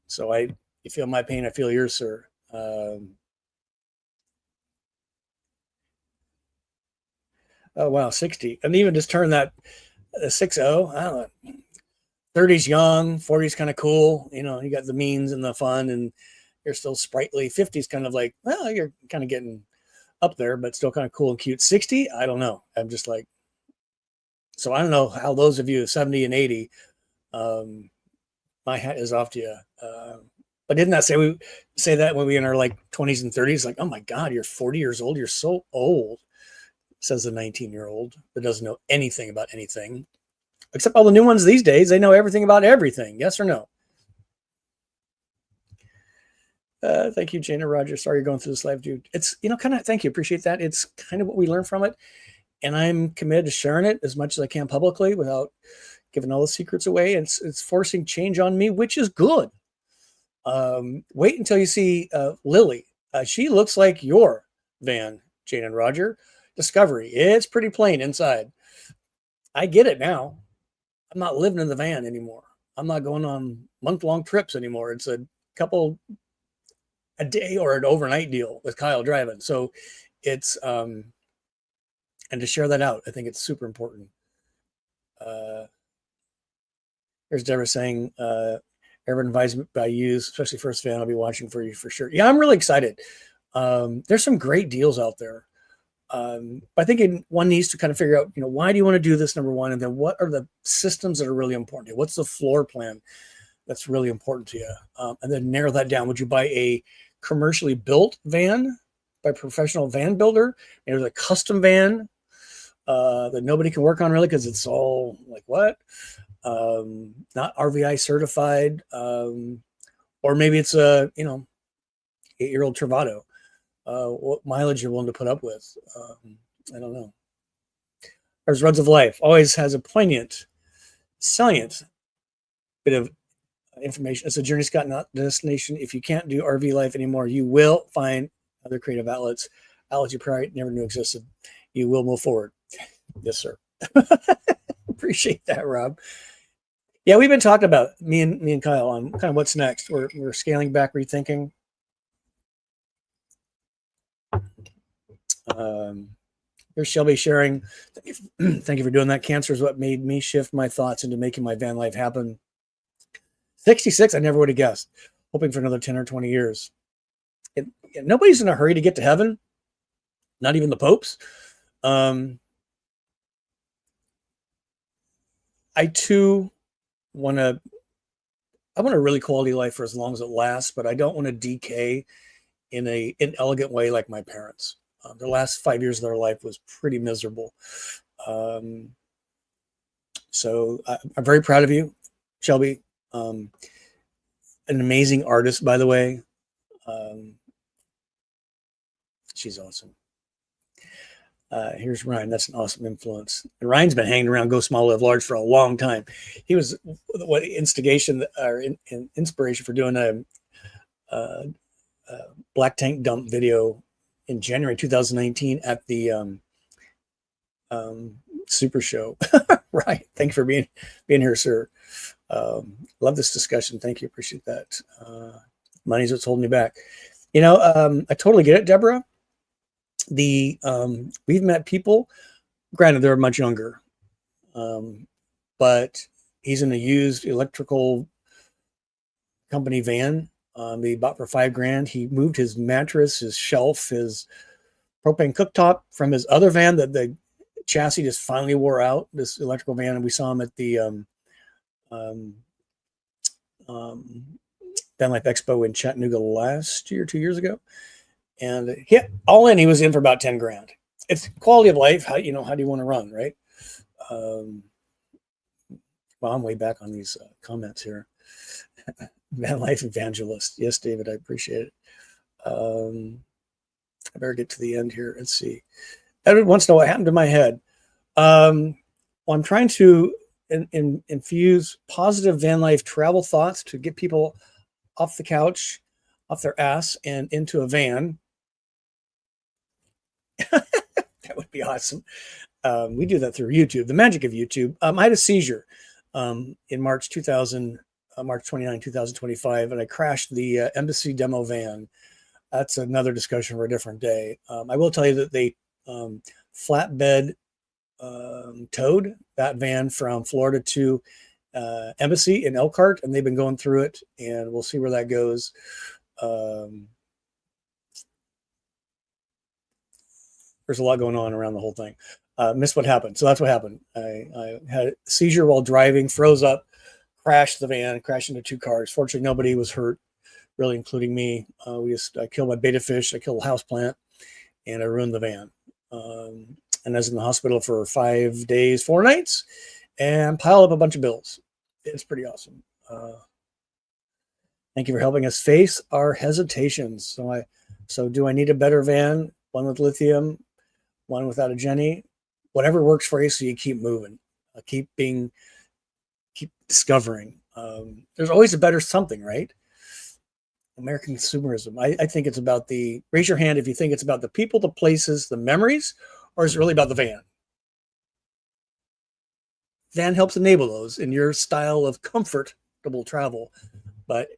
Speaker 1: So you feel my pain. I feel yours, sir. Oh, wow, 60. And even just turn that 60. I don't know. 30's young, 40's kind of cool. You know, you got the means and the fun, and you're still sprightly. 50's kind of like, well, you're kind of getting up there, but still kind of cool and cute. 60, I don't know. I'm just like, so I don't know how those of you 70 and 80, My hat is off to you. But didn't that say we say that when we in our like 20s and 30s? Like, oh my God, you're 40 years old. You're so old, says the 19-year-old that doesn't know anything about anything. Except all the new ones these days, they know everything about everything. Yes or no? Thank you, Jana Rogers. Sorry you're going through this live, dude. It's, kind of, thank you. Appreciate that. It's kind of what we learn from it. And I'm committed to sharing it as much as I can publicly without giving all the secrets away. It's forcing change on me, which is good. Wait until you see Lily. She looks like your van, Jane and Roger. Discovery. It's pretty plain inside. I get it now. I'm not living in the van anymore. I'm not going on month-long trips anymore. It's a couple a day or an overnight deal with Kyle driving. So it's and to share that out, I think it's super important. There's Deborah saying, everyone advised by you, especially first fan, I'll be watching for you for sure. Yeah, I'm really excited. There's some great deals out there. I think one needs to kind of figure out, why do you want to do this, number one, and then what are the systems that are really important to you? What's the floor plan that's really important to you? And then narrow that down. Would you buy a commercially built van by a professional van builder? Maybe there's a custom van that nobody can work on really because it's all like what? Not RVI certified. Or maybe it's a, 8-year-old Travado. What mileage you're willing to put up with. I don't know. There's Runs of Life. Always has a poignant, salient bit of information. It's a journey, Scott, not destination. If you can't do RV life anymore, you will find other creative outlets you probably never knew existed. You will move forward. Yes, sir. Appreciate that, Rob. Yeah, we've been talking about me and Kyle on kind of what's next. We're scaling back, rethinking. Here's Shelby sharing. Thank you for doing that. Cancer is what made me shift my thoughts into making my van life happen. 66, I never would have guessed. Hoping for another 10 or 20 years. Nobody's in a hurry to get to heaven. Not even the popes. I too want a really quality life for as long as it lasts, but I don't want to decay in an inelegant way like my parents. The last 5 years of their life was pretty miserable. So I'm very proud of you, Shelby. An amazing artist, by the way. She's awesome. Here's Ryan. That's an awesome influence. And Ryan's been hanging around Go Small Live Large for a long time. He was what instigation or inspiration for doing a black tank dump video in January 2019 at the Super Show. Right. Thank you for being here, sir. Love this discussion. Thank you. Appreciate that. Money's what's holding me back. I totally get it, Deborah. We've met people, granted they're much younger, but he's in a used electrical company van. He bought for $5,000. He moved his mattress, his shelf, his propane cooktop from his other van that the chassis just finally wore out, this electrical van. And we saw him at the VanLife Expo in Chattanooga last year, 2 years ago. And all in, he was in for about $10,000. It's quality of life. How do you want to run, right? Well, I'm way back on these comments here. Van Life Evangelist. Yes, David, I appreciate it. I better get to the end here. Let's see. Everyone wants to know what happened to my head. Well, I'm trying to infuse positive van life travel thoughts to get people off the couch, off their ass, and into a van. That would be awesome. We do that through YouTube, the magic of YouTube. I had a seizure in March 29, 2025, and I crashed the embassy demo van. That's another discussion for a different day. I will tell you that they flatbed towed that van from Florida to embassy in Elkhart, and they've been going through it, and we'll see where that goes. There's a lot going on around the whole thing. Missed what happened. So that's what happened. I had a seizure while driving, froze up, crashed the van, crashed into two cars. Fortunately, nobody was hurt, really, including me. I killed my betta fish, I killed a house plant, and I ruined the van. And I was in the hospital for 5 days, 4 nights, and piled up a bunch of bills. It's pretty awesome. Thank you for helping us face our hesitations. So do I need a better van? One with lithium, one without a Jenny? Whatever works for you, so you keep moving, keep discovering. There's always a better something, right? American consumerism. I think it's about raise your hand if you think it's about the people, the places, the memories, or is it really about the van? Van helps enable those in your style of comfortable travel. But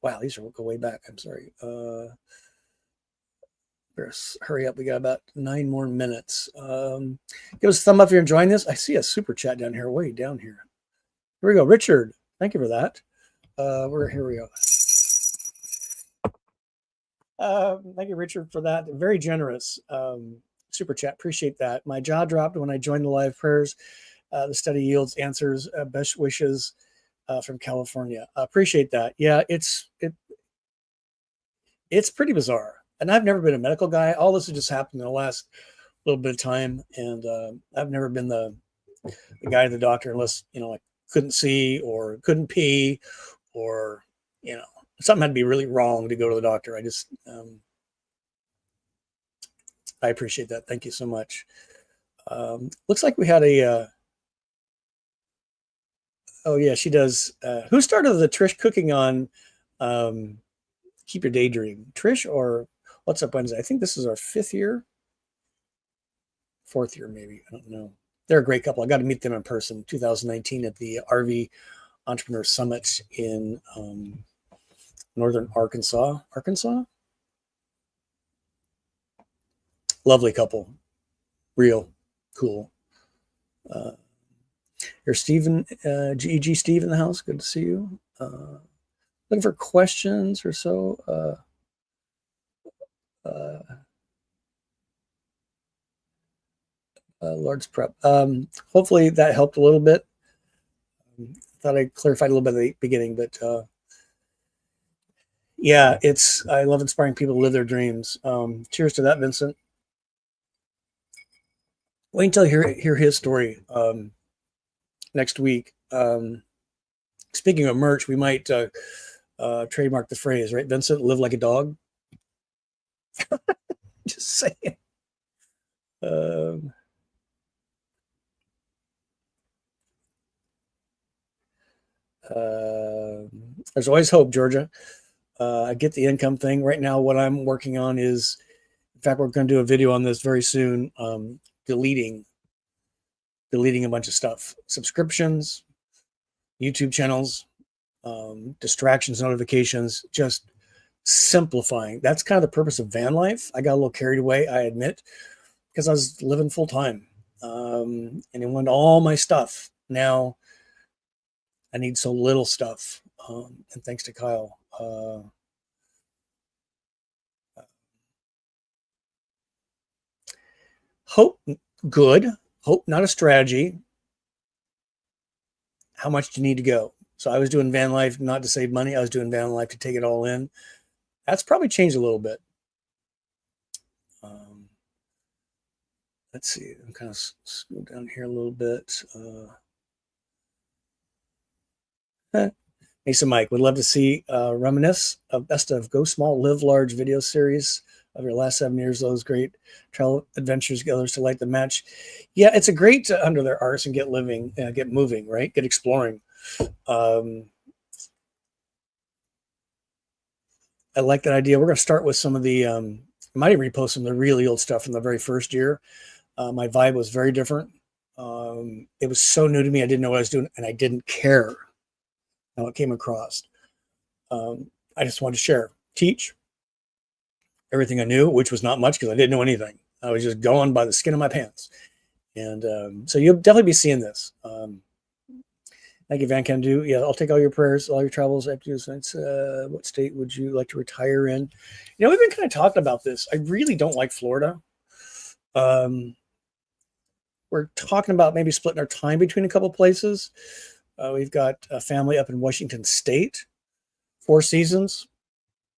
Speaker 1: wow, these go way back. I'm sorry. Hurry up. We got about 9 more minutes. Give us a thumb up if you're enjoying this. I see a super chat down here, way down here. Here we go. Richard, thank you for that. Here we go. Thank you, Richard, for that. Very generous super chat. Appreciate that. My jaw dropped when I joined the live prayers. The study yields answers. Best wishes from California. Appreciate that. Yeah, it's pretty bizarre. And I've never been a medical guy. All this has just happened in the last little bit of time. And I've never been the guy to the doctor unless, I couldn't see or couldn't pee or, something had to be really wrong to go to the doctor. I appreciate that. Thank you so much. Looks like we had oh yeah, she does. Who started the Trish cooking on Keep Your Daydream? Trish or What's Up Wednesday? I think this is our 5th year, 4th year maybe. I don't know. They're a great couple. I got to meet them in person 2019 at the RV Entrepreneur Summit in northern Arkansas. Lovely couple. Real cool. Here's Stephen, GEG Steve in the house. Good to see you. Looking for questions or so. Lord's Prep. Hopefully that helped a little bit. Thought I clarified a little bit at the beginning, but yeah, I love inspiring people to live their dreams. Cheers to that, Vincent. Wait until you hear his story next week. Speaking of merch, we might trademark the phrase, right, Vincent? Live like a dog. Just saying. There's always hope, Georgia. I get the income thing. Right now, what I'm working on is, in fact, we're going to do a video on this very soon, deleting a bunch of stuff. Subscriptions, YouTube channels, distractions, notifications, just simplifying. That's kind of the purpose of van life. I got a little carried away, I admit, because I was living full time. And it went all my stuff. Now I need so little stuff. And thanks to Kyle. Hope, good. Hope, not a strategy. How much do you need to go? So I was doing van life not to save money. I was doing van life to take it all in. That's probably changed a little bit. Let's see. I'm kind of go down here a little bit. Mesa Mike would love to see reminisce of best of Go Small, Live Large video series of your last 7 years. Those great travel adventures, get others to light the match. Yeah, it's a great to under their arse and get moving, right? Get exploring. I like that idea. We're going to start with some of the, I might even repost some of the really old stuff from the very first year. My vibe was very different. It was so new to me. I didn't know what I was doing and I didn't care how it came across. I just wanted to share, teach everything I knew, which was not much because I didn't know anything. I was just going by the skin of my pants. And so you'll definitely be seeing this. Thank you, Van Can Do. Yeah, I'll take all your prayers, all your travels. What state would you like to retire in? We've been kind of talking about this. I really don't like Florida. we're talking about maybe splitting our time between a couple places. We've got a family up in Washington State, Four Seasons,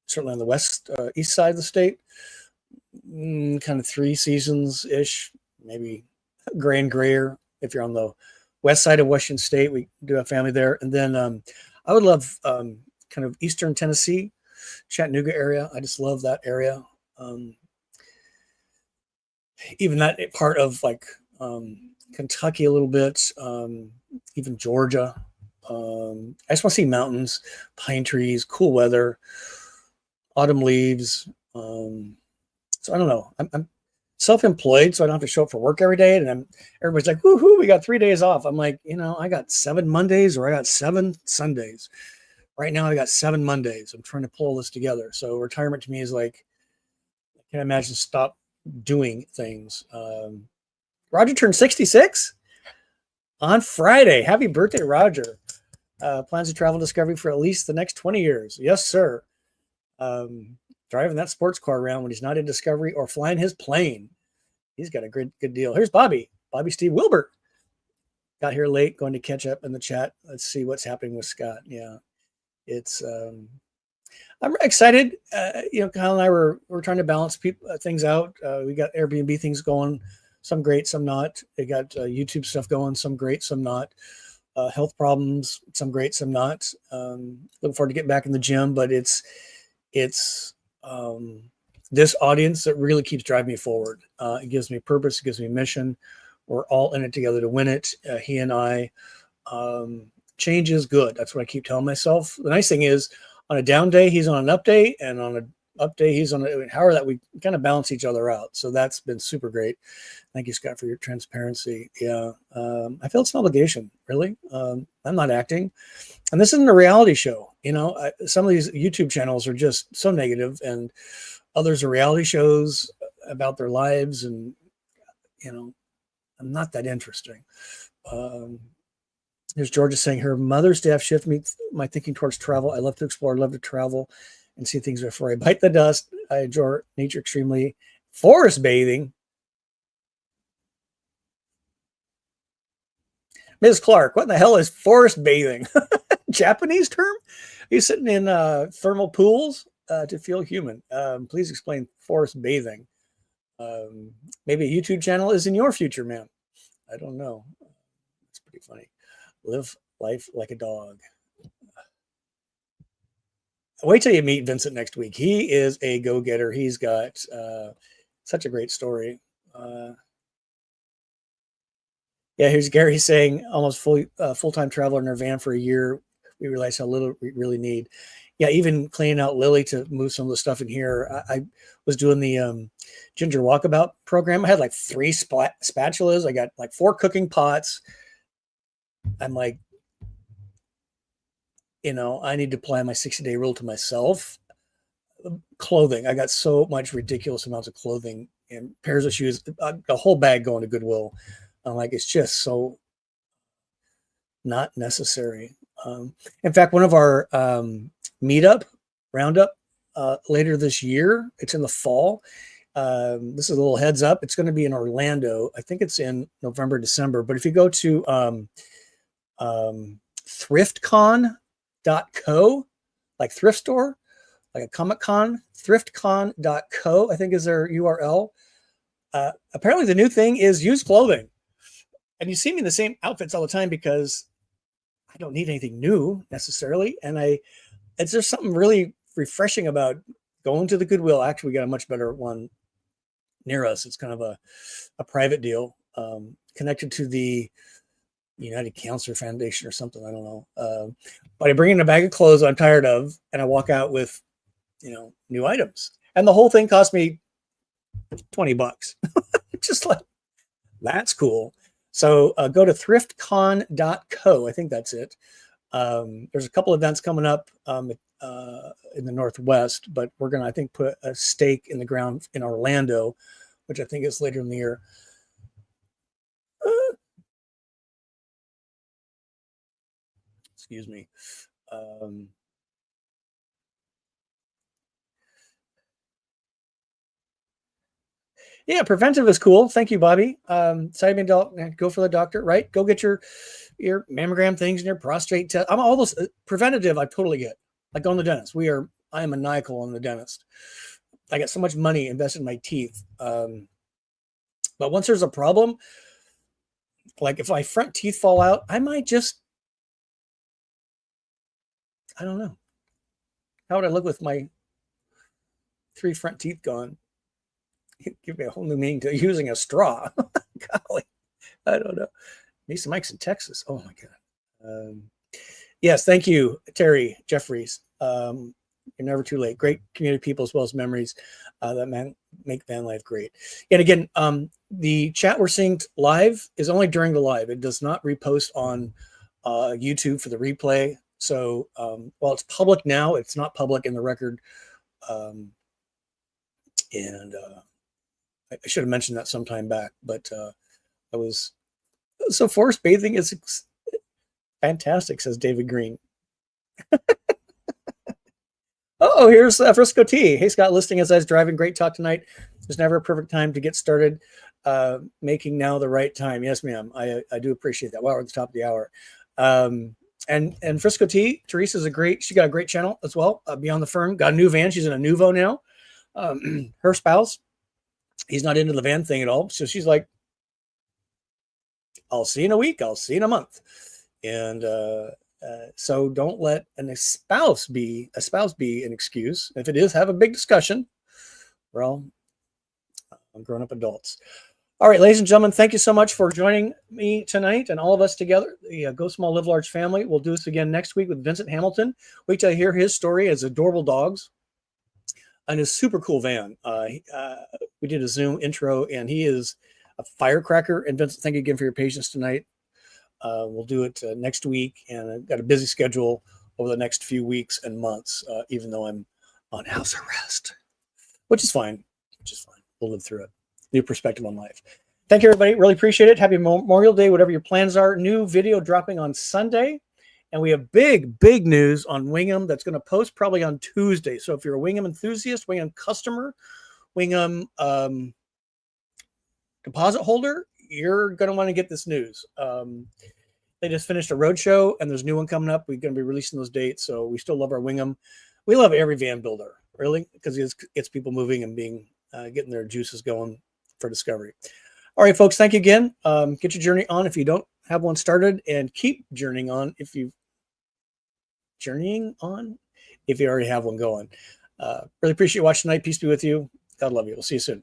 Speaker 1: certainly on the east side of the state, kind of 3 seasons ish, maybe gray and grayer. If you're on the west side of Washington State, we do have family there. And then I would love kind of eastern Tennessee, Chattanooga area. I just love that area. Even that part of like Kentucky a little bit, even Georgia. I just want to see mountains, pine trees, cool weather, autumn leaves. So I don't know. I'm self-employed, so I don't have to show up for work every day. And everybody's like, woohoo, we got 3 days off. I'm like, I got 7 Mondays or I got 7 Sundays. Right now I got 7 Mondays. I'm trying to pull this together. So retirement to me is like, I can't imagine stop doing things. Roger turned 66 on Friday. Happy birthday, Roger. Plans to travel discovery for at least the next 20 years. Yes, sir. Driving that sports car around when he's not in discovery or flying his plane. He's got a good deal. Here's Bobby Steve Wilbert. Got here late, going to catch up in the chat. Let's see what's happening with Scott. Yeah, it's I'm excited. Kyle and I were trying to balance things out. We got Airbnb things going, some great, some not. They got YouTube stuff going, some great, some not. Health problems, some great, some not. Looking forward to getting back in the gym, but it's this audience that really keeps driving me forward. It gives me purpose, it gives me mission. We're all in it together to win it. He and I. Change is good. That's what I keep telling myself. The nice thing is, on a down day, he's on an up day, and on an up day, he's on a, however that we kind of balance each other out. So that's been super great. Thank you, Scott, for your transparency. Yeah. I feel it's an obligation, really. I'm not acting. And this isn't a reality show. Some of these YouTube channels are just so negative, and others are reality shows about their lives. And, I'm not that interesting. There's Georgia saying her mother's death shifted me my thinking towards travel. I love to explore, love to travel and see things before I bite the dust. I enjoy nature extremely. Forest bathing. Ms. Clark, what in the hell is forest bathing? Japanese term? Are you sitting in thermal pools to feel human? Please explain forest bathing. Maybe a YouTube channel is in your future, man. I don't know. It's pretty funny. Live life like a dog. Wait till you meet Vincent next week. He is a go-getter. He's got such a great story. Yeah, here's Gary saying almost full-time traveler in our van for a year. We realize how little we really need. Yeah, even cleaning out Lily to move some of the stuff in here. I was doing the Ginger Walkabout program. I had like 3 spatulas. I got like 4 cooking pots. I'm like, I need to apply my 60-day rule to myself. Clothing. I got so much ridiculous amounts of clothing and pairs of shoes, a whole bag going to Goodwill. I'm like, it's just so not necessary. In fact, one of our Roundup later this year, it's in the fall. This is a little heads up. It's going to be in Orlando. I think it's in November, December. But if you go to thriftcon.co, like thrift store, like a Comic Con, thriftcon.co, I think is their URL. Apparently the new thing is used clothing. And you see me in the same outfits all the time because I don't need anything new necessarily. And it's just something really refreshing about going to the Goodwill. Actually, we got a much better one near us. It's kind of a private deal, connected to the United Cancer Foundation or something. I don't know. But I bring in a bag of clothes I'm tired of, and I walk out with, new items. And the whole thing cost me $20. Just like, that's cool. So go to thriftcon.co. I think that's it. There's a couple events coming up in the Northwest, but we're going to, I think, put a stake in the ground in Orlando, which I think is later in the year. Excuse me. Yeah, preventive is cool. Thank you, Bobby. Go for the doctor, right? Go get your mammogram things and your prostate test. I'm all those preventative. I totally get. Like going to the dentist. I am maniacal on the dentist. I got so much money invested in my teeth. But once there's a problem, like if my front teeth fall out, I might just, I don't know. How would I look with my 3 front teeth gone? Give me a whole new meaning to using a straw. Golly, I don't know. Mesa Mike's in Texas. Oh my God. Yes, thank you, Terry Jeffries. You're never too late. Great community people as well as memories that make van life great. And again, the chat we're seeing live is only during the live. It does not repost on YouTube for the replay. So while it's public now, it's not public in the record. And I should have mentioned that sometime back, but so forest bathing is fantastic, says David Green. Oh, here's Frisco T. Hey, Scott, listening as I was driving. Great talk tonight. There's never a perfect time to get started. Making now the right time. Yes, ma'am. I do appreciate that. Wow, we're at the top of the hour. And Frisco T, Teresa's she got a great channel as well. Beyond the Firm, got a new van. She's in a Nuvo now. Her spouse, he's not into the van thing at all. So she's like, I'll see you in a week. I'll see you in a month. And so don't let a spouse be an excuse. If it is, have a big discussion. We're all grown-up adults. All right, ladies and gentlemen, thank you so much for joining me tonight and all of us together. The Go Small, Live Large family. We'll do this again next week with Vincent Hamilton. Wait till I hear his story as adorable dogs and his super cool van. We did a Zoom intro, and he is a firecracker. And Vincent, thank you again for your patience tonight. We'll do it next week, and I've got a busy schedule over the next few weeks and months, even though I'm on house arrest, which is fine. We'll live through it. New perspective on life. Thank you, everybody. Really appreciate it. Happy Memorial Day, whatever your plans are. New video dropping on Sunday, and we have big news on Wingham that's going to post probably on Tuesday. So if you're a Wingham enthusiast, Wingham customer, Wingham deposit holder, you're going to want to get this news. They just finished a road show, and there's a new one coming up. We're going to be releasing those dates. So we still love our Wingham. We love every van builder, really, because it's people moving and getting their juices going for discovery. All right, folks, thank you again. Get your journey on if you don't have one started, and keep journeying on if you already have one going. Really appreciate you watching tonight. Peace be with you. God love you. We'll see you soon.